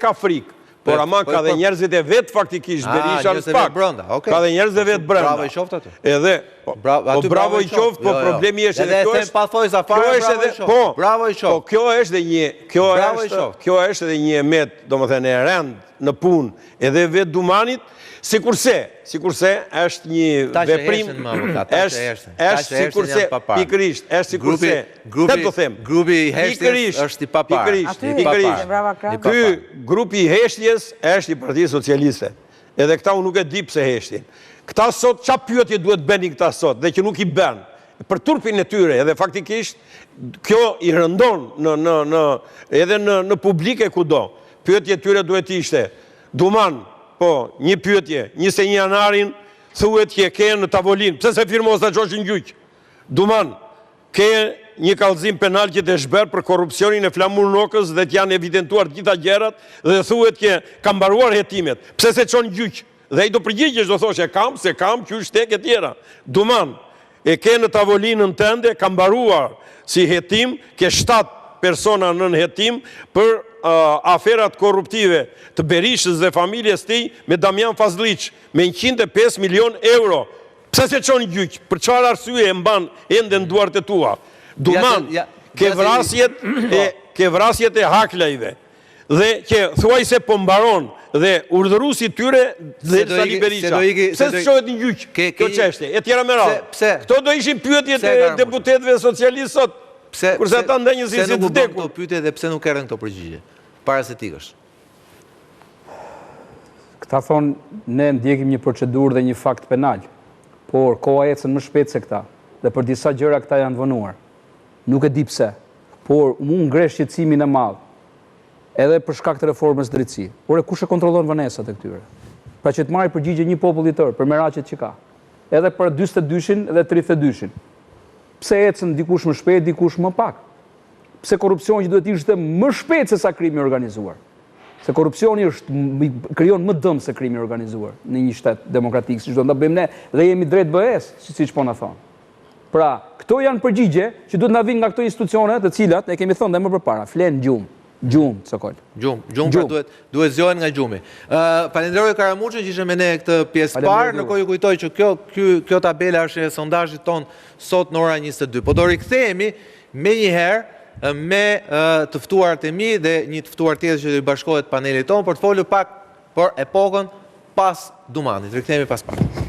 ka frikë. Por ama ka dhe njerëzit e vetë faktikisht Berisha në pak. Ka dhe njerëzit e vetë brenda. Bravo i qoftë aty. Edhe, bravo i qoftë, po problemi është edhe kjo është... Bravo i qoftë. Po kjo është edhe një emet, do më thënë, e rend në punë edhe vetë Dumanit, sikurse është një veprim, është sikurse, pikërisht, është sikurse, të të them, grupi i heshtjes është i papar. Ky grupi i heshtjes është i Partisë Socialiste. Edhe këta unë nuk e di pse heshtin. Këta sot, qa pyetje duhet bëni këta sot, dhe që nuk i bën, për turpin e tyre, edhe faktikisht, kjo i rëndon edhe në publike kudo. Pyetje tyre duhet ishte, Duman, po, një pyetje, 21 janarin, thuhet që ke në tavolinë, pse se firmos të qoshin gjyq? Duman, ke një kallëzim penal që të shber për korupcionin e Flamur Nokës dhe të janë evidentuar gjitha gjerat dhe thuhet që ka mbaruar hetimet. Pse se qon gjyq? Dhe i do përgjigjesh do thoshe, se kam, qysh tek e tjera. Duman, e ke në tavolinën tënde, ka mbaruar si hetim, ke 7 persona nën hetim për aferat korruptive të Berishës dhe familjes tij me Damian Fazliq me 105 milion euro. Pse se qon gjyq? Për çfarë arsye e mban ende në duart e tua? Duman, ke vrasjet e Haklajve dhe që thuaj se po mbaron dhe urdhëruesi tyre dhe Sali Berisha. Pse s'qohet një gjyq kjo çështje? E tjera me radhë. Këto do ishin pyetjet e deputetëve socialistë sot. Kurse ata ndenjën si të vdekur. Pyetje dhe pse nuk erën këto përgjigje? Para se tikësh. Këta thonë, ne ndjekim një procedurë dhe një fakt penal, por koha ecën më shpejt se këta, dhe për disa gjëra këta janë vënuar. Nuk e di pse, por mu ngresh shqetësimin e madh, edhe për shkak të reformës drejtësi. Por e kush e kontrollon vënesat e këtyre? Pra që të marrë përgjigje një popull i tërë, për meratjet që ka. Edhe për 42-shin dhe 32-shin. Pse ecën dikush më shpejt, dikush më pak? Pse korupcioni që duhet ishte më shpejt se sa krimi organizuar? Se korupcioni krijon më dëm se krimi organizuar në një shtet demokratik, siç do ta bëjmë ne dhe jemi drejt BE-s, siç po na thonë. Pra, këto janë përgjigje që duhet na vinë nga këto institucione, të cilat ne kemi thënë dhe më përpara, flen gjumë, Sokol. Gjumë, duhet zgjohen nga gjumi. Falenderoj Karamuçën që ishte me ne këtë pjesë parë, ndërkohë ju kujtoj që kjo tabela është e sondazhit ton sot në ora 22. Po do rikthehemi menjëherë me të ftuarat e mi dhe një të ftuar tjetër që do i bashkohet panelit ton për të folur pak për epokën pas Dumanit. Rikthehemi pas pak.